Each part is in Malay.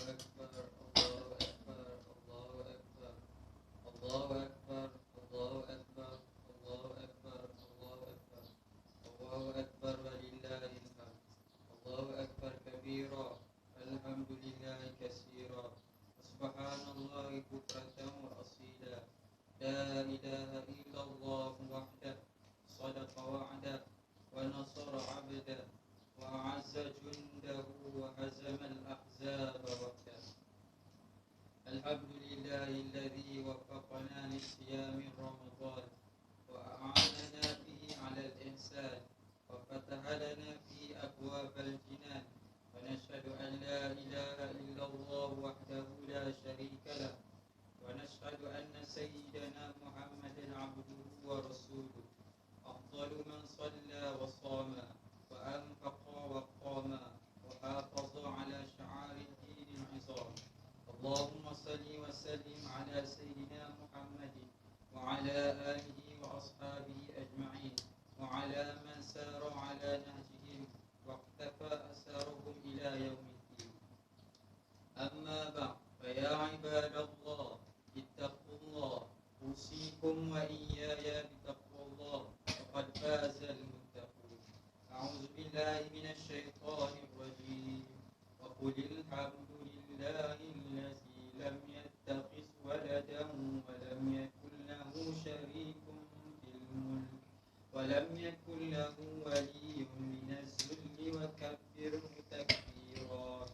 أكبر الله أكبر الله أكبر الله أكبر الله أكبر الله أكبر الله أكبر الله أكبر ولله الحمد الله أكبر كبيرا الحمد لله كثيرا سبحان الله بكرة وأصيلا لا إله إلا الله وحده صدق وعده ونصر عبده وأعز جنده وهزم الأحزاب وحده الحمد لله الذي وفقنا لصيام رمضان وأعاننا به على الإحسان وفتح لنا فيه أبواب الجنان ونشهد أن لا إله إلا الله وحده لا شريك له ونشهد أن سيدنا محمدا عبده ورسوله أفضل من صلى وصام وأنفق وقام وحافظ على شعار الدين العظام اللهم صل وسلم على سيدنا محمد وعلى آله وأصحابه أجمعين وعلى من سار على نهجهم واقتفى أثرهم إلى يوم الدين أما بعد فيا عباد الله اتقوا الله أوصيكم وإياي بتقوى الله فقد فاز المتقون أعوذ بالله من الشيطان الرجيم وقل الحمد لله الذي لم يتخذ ولدا ولم يكن له شريك في الملك ولم يكن له ولي من الذل وكبره تكبيرا.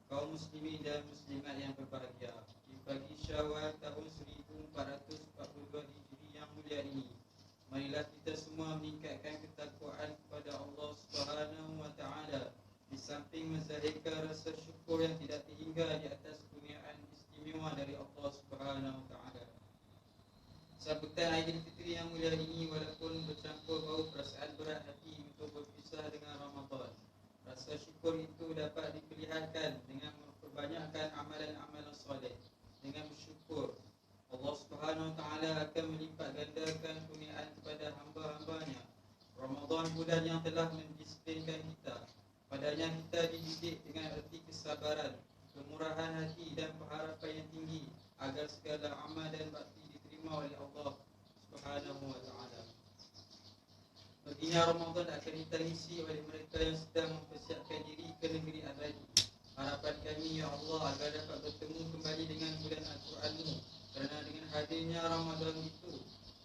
Kaum muslimin dan muslimat yang berbahagia, di pagi Syawal tahun 1442 Hijri yang mulia ini, marilah kita semua meningkatkan ketakwaan kepada Allah Subhanahu wa taala di samping menzahirkan rasa syukur yang tidak terhingga di atas kurniaan istimewa dari Allah Subhanahu wa taala. Sambutan Aidilfitri yang mulia ini walaupun bercampur bau perasaan berat hati untuk berpisah dengan Ramadan, rasa syukur itu dapat diperlihatkan dengan memperbanyakkan amalan-amalan soleh. Dengan bersyukur, Allah Subhanahu wa taala akan melipat gandakan kurniaan kepada hamba-hambanya. Ramadan bulan yang telah mendisiplinkan kita. Padanya kita dididik dengan erti kesabaran, kemurahan hati dan pengharapan yang tinggi agar segala amal dan bakti diterima oleh Allah Subhanahu wa taala. Baginda Ramadan akan ditangisi oleh mereka yang sedang mempersiapkan diri ke negeri abadi. Harapan kami ya Allah agar dapat bertemu kembali dengan bulan Al-Quran-Mu, kerana dengan hadirnya Ramadan itu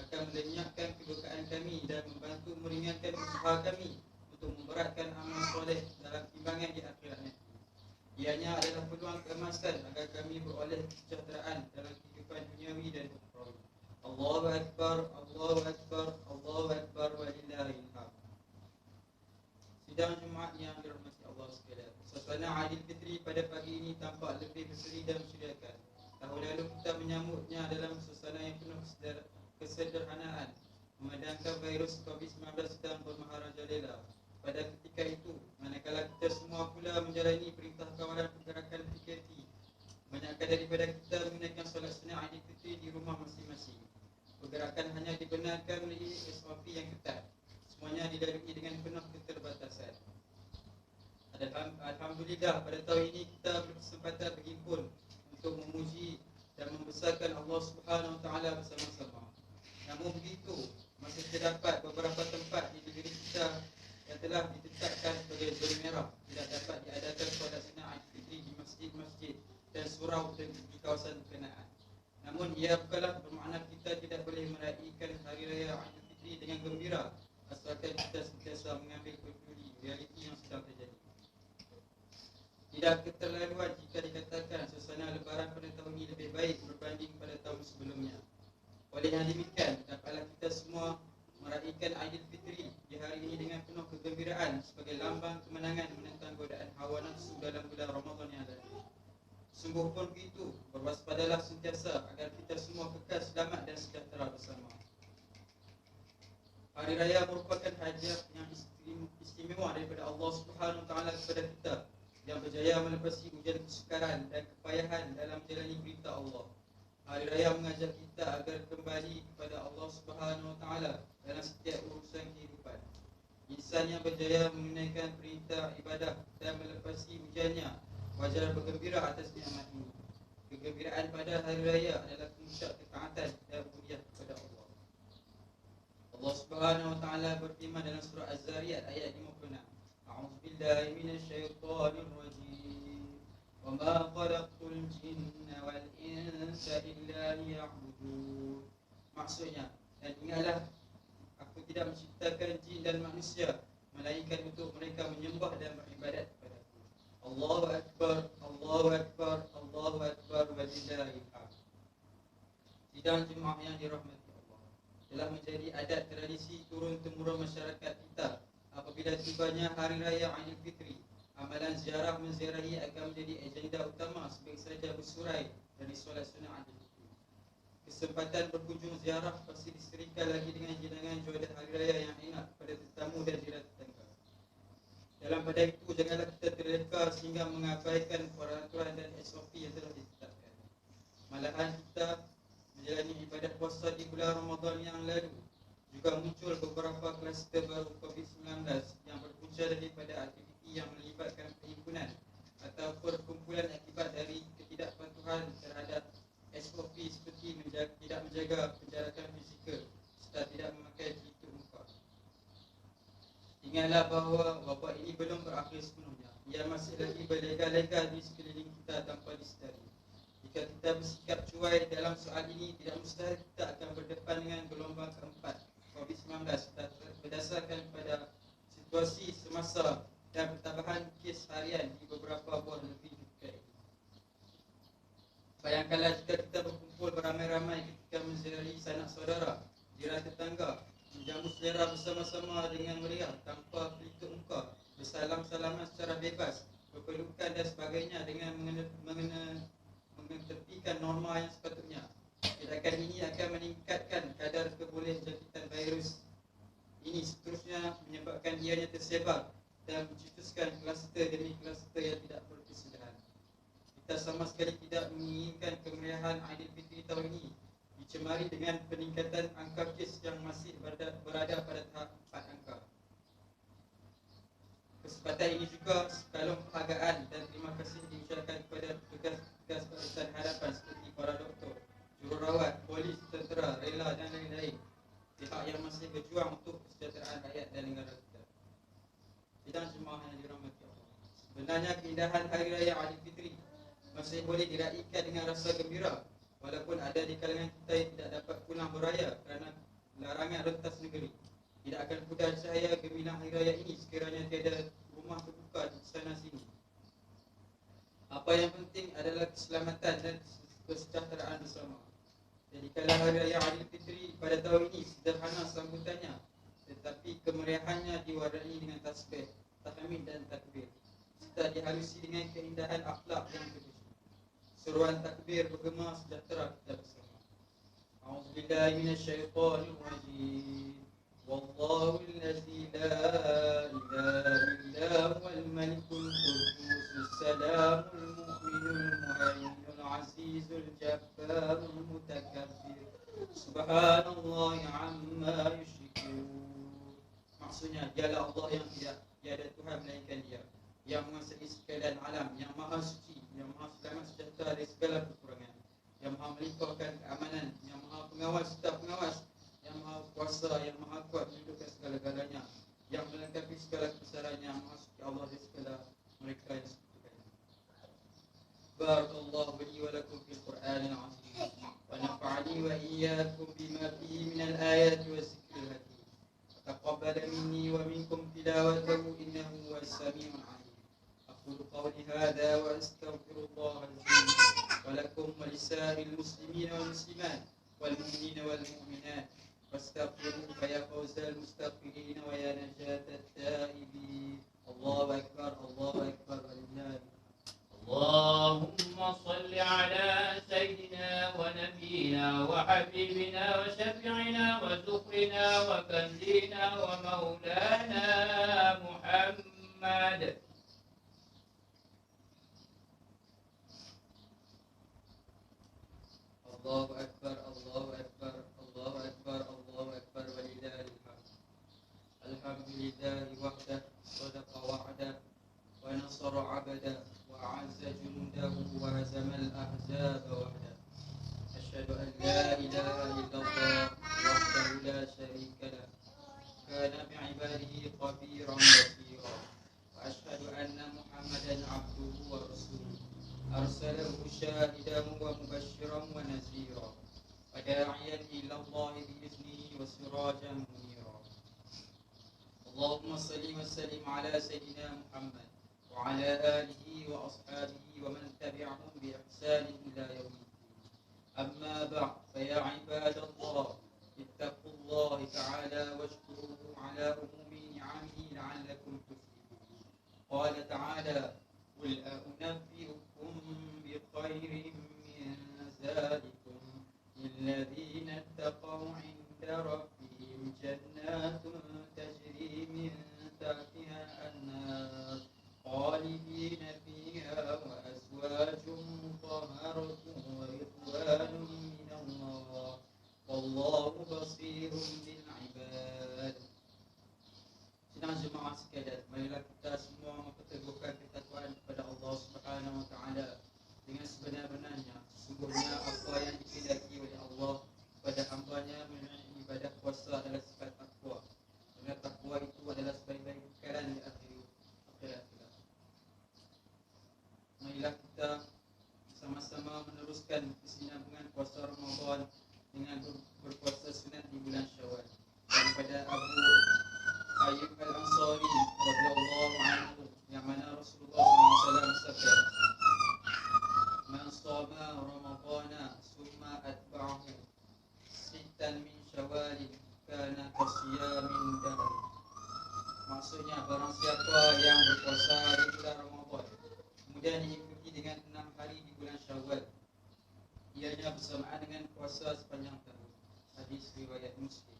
akan melenyapkan kedukaan kami dan membantu meringankan usaha kami untuk memberatkan amal soleh dalam timbangan di akhirat nanti. Ianya adalah peluang keemasan agar kami beroleh kesejahteraan dalam kehidupan duniawi dan ukhrawi. Allahu Akbar, Allahu Akbar, Allahu Akbar walillahil hamd. Sidang Jumaat yang dirahmati Allah sekalian, suasana Aidilfitri pada pagi ini tampak lebih berseri dan menceriakan. Tahun lalu kita menyambutnya dalam suasana yang penuh kesederhanaan, memandangkan virus COVID-19 sedang bermaharajalela. Pada ketika itu, manakala kita semua pula menjalani perintah kawalan pergerakan PKP, banyakkan daripada kita menunaikan solat sunat Aidilfitri di rumah masing-masing. Pergerakan hanya dibenarkan oleh SOP yang ketat. Semuanya dilalui dengan penuh keterbatasan. Alhamdulillah, pada tahun ini kita berkesempatan berhimpun untuk memuji dan membesarkan Allah Subhanahu wa taala bersama-sama. Namun begitu, masih terdapat beberapa tempat di negeri kita yang telah ditetapkan sebagai zon merah, tidak dapat diadakan solat sunat Aidilfitri di masjid-masjid dan surau di kawasan berkenaan. Namun ia bukanlah bermakna kita tidak boleh meraihkan Hari Raya Aidilfitri dengan gembira, asalkan kita sentiasa mengambil peduli realiti yang sedang terjadi. Tidak keterlaluan jika dikatakan suasana lebaran pada tahun ini lebih baik berbanding pada tahun sebelumnya. Oleh yang demikian, dapatlah kita semua meraihkan Aidilfitri di hari ini dengan penuh kegembiraan sebagai lambang kemenangan menentang godaan hawa nafsu dalam bulan Ramadan yang lalu. Sungguh pun begitu, berwaspadalah sentiasa agar kita semua kekal selamat dan sejahtera bersama. Hari Raya merupakan hadiah yang istimewa daripada Allah Subhanahu wa taala kepada kita yang berjaya melepasi ujian kesukaran dan kepayahan dalam menjalani perintah Allah. Hari Raya mengajak kita agar kembali kepada Allah Subhanahu wa taala dalam setiap urusan kehidupan. Insan yang berjaya menunaikan perintah ibadah dan melepasi ujiannya wajar bergembira atas nikmat ini. Kegembiraan pada hari raya adalah puncak ketaatan dan budiah kepada Allah. Allah Subhanahu wa taala berfirman dalam surah Az-Zariyat ayat 56. A'udzu billahi minasyaitonir rajim. Wa ma khalaqtul jinna wal insa illa liya'budun. Maksudnya, dan ingatlah aku tidak menciptakan jin dan manusia melainkan untuk mereka menyembah dan beribadat kepadaku. Allahu akbar, Allahu akbar, Allahu akbar walillahil hamd. Sidang jemaah yang dirahmati Allah, telah menjadi adat tradisi turun temurun masyarakat kita apabila tibanya hari raya Aidilfitri. Amalan ziarah menziarahi akan menjadi agenda utama sebaik saja bersurai dari solat sunnah Aidilfitri. Kesempatan berkunjung ziarah pasti diserikan lagi dengan hidangan juadah hari raya yang enak pada tetamu dan jiran tetangga. Dalam pada itu, janganlah kita terleka sehingga mengabaikan peraturan dan SOP yang telah ditetapkan. Malahan kita menjalani ibadah puasa di bulan Ramadan yang lalu, juga muncul beberapa kluster baru COVID-19 yang berpunca daripada aktiviti yang melibatkan perhimpunan atau perkumpulan akibat dari ketidakpatuhan terhadap SOP seperti tidak menjaga penjarakan fizikal serta tidak memakai pelitup muka. Ingatlah bahawa wabak ini belum berakhir sepenuhnya. Ia masih lagi berlega-lega di sekeliling kita tanpa disedari. Jika kita bersikap cuai dalam soal ini, tidak mustahil kita akan berdepan dengan gelombang keempat COVID-19 berdasarkan pada situasi semasa dan pertambahan kes harian di beberapa buah negeri juga ini. Bayangkanlah jika kita berkumpul beramai-ramai ketika menziarahi sanak saudara, jiran tetangga, menjamu selera bersama-sama dengan meriah tanpa pelitup muka, bersalam-salaman secara bebas, berpelukan dan sebagainya dengan mengetepikan norma yang sepatutnya. Tindakan ini akan meningkatkan kadar kebolehan jangkitan virus ini, seterusnya menyebabkan ianya tersebar dan mencetuskan kluster demi kluster yang tidak berkesudahan. Kita sama sekali tidak menginginkan kemeriahan Aidilfitri tahun ini dicemari dengan peningkatan angka kes yang masih berada pada tahap 4 angka. Kesempatan ini juga sekalung penghargaan dan terima kasih diucapkan kepada petugas-petugas Barisan Harapan seperti para doktor, jururawat, polis, tentera, rela dan lain-lain, pihak yang masih berjuang untuk kesejahteraan rakyat dan negara kita. Sidang jemaah yang dirahmati Allah, sebenarnya keindahan Hari Raya Aidilfitri masih boleh diraikan dengan rasa gembira, walaupun ada di kalangan kita yang tidak dapat pulang beraya kerana larangan rentas negeri. Tidak akan pudar cahaya gemilang hari raya ini sekiranya tiada rumah terbuka di sana sini. Apa yang penting adalah keselamatan dan kesejahteraan bersama. Jadi kalau hari raya Aidilfitri pada tahun ini sederhana sambutannya, tetapi kemeriahannya diwarnai dengan tasbih, tahmid dan takbir, serta dihalusi dengan keindahan akhlak yang terpuji. Seruan takbir bergema sejahtera kita bersama. A'udzubillahi minasyaitonir rajim. Wallahu allazi la ilaha illa huwal malikul quddus salamul mu'minul muhaiminul azizul jabbarul mutakabbir. Subhanallahi amma yusyrikun. Maksudnya, dialah Allah yang tiada Tuhan melainkan Dia, yang menguasai sekalian alam, yang maha suci, yang maha selamat sejahtera dari segala kekurangan, yang maha melimpahkan keamanan, yang maha pengawas serta pengawas, yang maha kuasa, yang maha kuat menundukkan segala-galanya, yang melengkapi segala kebesarannya, maha suci Allah dari segala mereka yang disekutukannya. Barakallahu li wa lakum fil Qur'anil azim wa nafa'ani wa iyyakum bima fihi minal ayati wa zikril hakim. Taqabbal minni wa minkum tilawatahu innahu huwas samiul alim. أقول قولي هذا وأستغفر الله العظيم ولكم ولسائر المسلمين والمسلمات والمؤمنين والمؤمنات فاستغفروه فيا فوز المستغفرين ويا نجاة التائبين. الله أكبر الله أكبر ولله. اللهم صل على سيدنا ونبينا وحبيبنا وشفيعنا وذكرنا وكنزنا ومولانا محمد. الله أكبر الله أكبر الله أكبر الله أكبر ولله الحمد. الحمد لله وحده صدق وعده ونصر عبده وأعز ونذيرا وداعيا إلى الله بإذنه وسراجا منيرا. اللهم صل وسلم على سيدنا محمد وعلى آله وأصحابه ومن تبعهم بإحسان إلى يوم الدين. أما بعد، فيا عباد الله اتقوا الله تعالى واشكروه على عموم نعمه لعلكم تفلحون. قال تعالى: قل أنبئكم بخير من ذلكم للذين اتقوا عند ربهم جنات تجري من تحتها الأنهار خالدين فيها وأزواج مطهرة ورضوان من الله والله بصير بالعباد. Sidang jemaah sekalian, marilah kita semua memperteguhkan ketakwaan kepada Allah Subhanahu wa taala dengan sebenar-benarnya. Sesungguhnya apa yang dikehendaki oleh Allah kepada hamba-Nya mengenai ibadah puasa adalah sifat takwa. Kerana takwa itu adalah sebaik-baik perkara di akhirat kelak. Marilah kita sama-sama meneruskan kesinambungan puasa Ramadan dengan berpuasa sunat di bulan Syawal. Daripada Abu Ayyub Al-Ansari radhiyallahu anhu, yang mana Rasulullah SAW bersabda, "Man shoma Ramadana summa atba'ahu sittan min Syawal kana kasiyamin dahr." Maksudnya, barang siapa yang berpuasa di bulan Ramadan kemudian diikuti dengan 6 hari di bulan Syawal, ianya bersamaan dengan puasa sepanjang tahun. Hadis riwayat Muslim.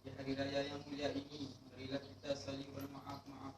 Di hari raya yang mulia ini, marilah kita saling bermaaf-maafan